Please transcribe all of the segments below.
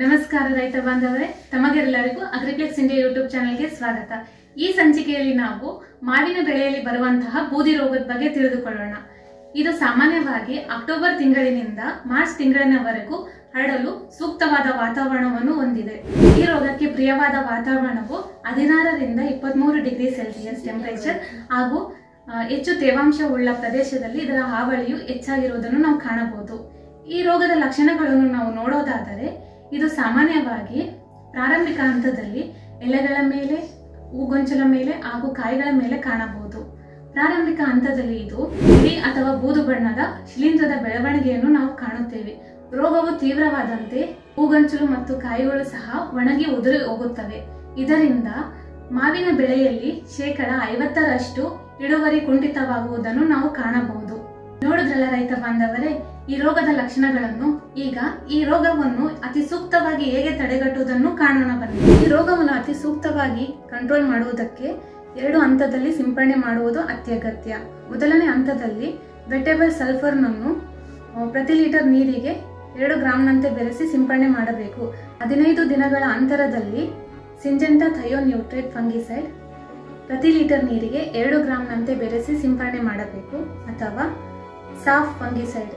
ನಮಸ್ಕಾರ ರೈತ ಬಾಂಧವರೇ, ತಮಗೆಲ್ಲರಿಗೂ ಅಗ್ರಿಪ್ಲೆಕ್ಸ್ ಇಂಡಿಯಾ ಯೂಟ್ಯೂಬ್ ಚಾನೆಲ್ಗೆ ಸ್ವಾಗತ. ಈ ಸಂಚಿಕೆಯಲ್ಲಿ ನಾವು ಮಾವಿನ ಬೆಳೆಯಲ್ಲಿ ಬರುವಂತಹ ಬೂದಿ ರೋಗದ ಬಗ್ಗೆ ತಿಳಿದುಕೊಳ್ಳೋಣ. ಇದು ಸಾಮಾನ್ಯವಾಗಿ ಅಕ್ಟೋಬರ್ ತಿಂಗಳಿನಿಂದ ಮಾರ್ಚ್ ತಿಂಗಳಿನವರೆಗೂ ಹರಡಲು ಸೂಕ್ತವಾದ ವಾತಾವರಣವನ್ನು ಹೊಂದಿದೆ. ಈ ರೋಗಕ್ಕೆ ಪ್ರಿಯವಾದ ವಾತಾವರಣವು 16ರಿಂದ 23 ಡಿಗ್ರಿ ಸೆಲ್ಸಿಯಸ್ ಟೆಂಪರೇಚರ್ ಹಾಗೂ ಹೆಚ್ಚು ತೇವಾಂಶವುಳ್ಳ ಪ್ರದೇಶದಲ್ಲಿ ಇದರ ಹಾವಳಿಯು ಹೆಚ್ಚಾಗಿರುವುದನ್ನು ನಾವು ಕಾಣಬಹುದು. ಈ ರೋಗದ ಲಕ್ಷಣಗಳನ್ನು ನಾವು ನೋಡೋದಾದರೆ ಇದು ಸಾಮಾನ್ಯವಾಗಿ ಪ್ರಾರಂಭಿಕ ಹಂತದಲ್ಲಿ ಎಲೆಗಳ ಮೇಲೆ, ಹೂಗೊಂಚಲ ಮೇಲೆ ಹಾಗೂ ಕಾಯಿಗಳ ಮೇಲೆ ಕಾಣಬಹುದು. ಪ್ರಾರಂಭಿಕ ಹಂತದಲ್ಲಿ ಇದು ಬಿಳಿ ಅಥವಾ ಬೂದು ಬಣ್ಣದ ಶಿಲೀಂಧ್ರದ ಬೆಳವಣಿಗೆಯನ್ನು ನಾವು ಕಾಣುತ್ತೇವೆ. ರೋಗವು ತೀವ್ರವಾದಂತೆ ಹೂಗೊಂಚಲು ಮತ್ತು ಕಾಯಿಗಳು ಸಹ ಒಣಗಿ ಉದುರಿ ಹೋಗುತ್ತವೆ. ಇದರಿಂದ ಮಾವಿನ ಬೆಳೆಯಲ್ಲಿ 50% ಇಳುವರಿ ಕುಂಠಿತವಾಗುವುದನ್ನು ನಾವು ಕಾಣಬಹುದು. ನೋಡಿದ್ರಲ್ಲ ರೈತ ಬಾಂಧವರೇ, ಈ ರೋಗದ ಲಕ್ಷಣಗಳನ್ನು. ಈಗ ಈ ರೋಗವನ್ನು ಅತಿ ಸೂಕ್ತವಾಗಿ ಹೇಗೆ ತಡೆಗಟ್ಟುವುದನ್ನು ಕಾಣೋಣ ಬನ್ನಿ. ಈ ರೋಗವನ್ನು ಅತಿ ಸೂಕ್ತವಾಗಿ ಕಂಟ್ರೋಲ್ ಮಾಡುವುದಕ್ಕೆ 2 ಹಂತದಲ್ಲಿ ಸಿಂಪಡಣೆ ಮಾಡುವುದು ಅತ್ಯಗತ್ಯ. ಮೊದಲನೇ ಹಂತದಲ್ಲಿ ವೆಟೇಬಲ್ ಸಲ್ಫರ್ನನ್ನು ಪ್ರತಿ ಲೀಟರ್ ನೀರಿಗೆ 2 ಗ್ರಾಂನಂತೆ ಬೆರೆಸಿ ಸಿಂಪಡಣೆ ಮಾಡಬೇಕು. 15 ದಿನಗಳ ಅಂತರದಲ್ಲಿ ಸಿಂಜೆಂಟಾ ಥಯೋನ್ಯೂಟ್ರೇಟ್ ಫಂಗಿಸೈಡ್ ಪ್ರತಿ ಲೀಟರ್ ನೀರಿಗೆ 2 ಗ್ರಾಂನಂತೆ ಬೆರೆಸಿ ಸಿಂಪಡಣೆ ಮಾಡಬೇಕು. ಅಥವಾ ಸಾಫ್ ಫಂಗಿಸೈಡ್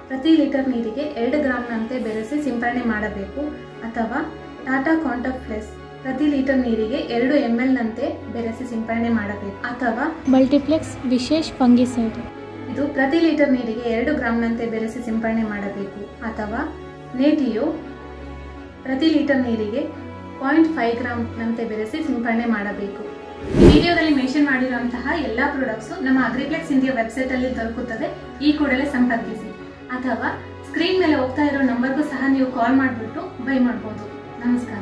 ಪ್ರತಿ ಲೀಟರ್ ನೀರಿಗೆ 2 ಗ್ರಾಂನಂತೆ ಬೆರೆಸಿ ಸಿಂಪಡಣೆ ಮಾಡಬೇಕು. ಅಥವಾ ಟಾಟಾ ಕಾಂಟಾಫ್ಲೆಸ್ ಪ್ರತಿ ಲೀಟರ್ ನೀರಿಗೆ 2 ml ನಂತೆ ಬೆರೆಸಿ ಸಿಂಪಡಣೆ ಮಾಡಬೇಕು. ಅಥವಾ ಮಲ್ಟಿಪ್ಲೆಕ್ಸ್ ವಿಶೇಷ್ ಫಂಗಿಸೈಡ್ ಇದು ಪ್ರತಿ ಲೀಟರ್ ನೀರಿಗೆ 2 ಗ್ರಾಂನಂತೆ ಬೆರೆಸಿ ಸಿಂಪಡಣೆ ಮಾಡಬೇಕು. ಅಥವಾ ನೇಟಿಯೋ ಪ್ರತಿ ಲೀಟರ್ ನೀರಿಗೆ 0.5 ಗ್ರಾಂನಂತೆ ಬೆರೆಸಿ ಸಿಂಪಡಣೆ ಮಾಡಬೇಕು. ಈ ವಿಡಿಯೋದಲ್ಲಿ ಮೆನ್ಷನ್ ಮಾಡಿರುವಂತಹ ಎಲ್ಲಾ ಪ್ರಾಡಕ್ಟ್ಸ್ ನಮ್ಮ ಅಗ್ರಿಪ್ಲೆಕ್ಸ್ ಇಂಡಿಯಾ ವೆಬ್ಸೈಟ್ ಅಲ್ಲಿ ದೊರಕುತ್ತದೆ. ಈ ಕೂಡಲೇ ಸಂಪರ್ಕಿಸಿ. ಅಥವಾ ಸ್ಕ್ರೀನ್ ಮೇಲೆ ಹೋಗ್ತಾ ಇರೋ ನಂಬರ್ಗೂ ಸಹ ನೀವು ಕಾಲ್ ಮಾಡಿಬಿಟ್ಟು ಬೈ ಮಾಡಬಹುದು. ನಮಸ್ಕಾರ.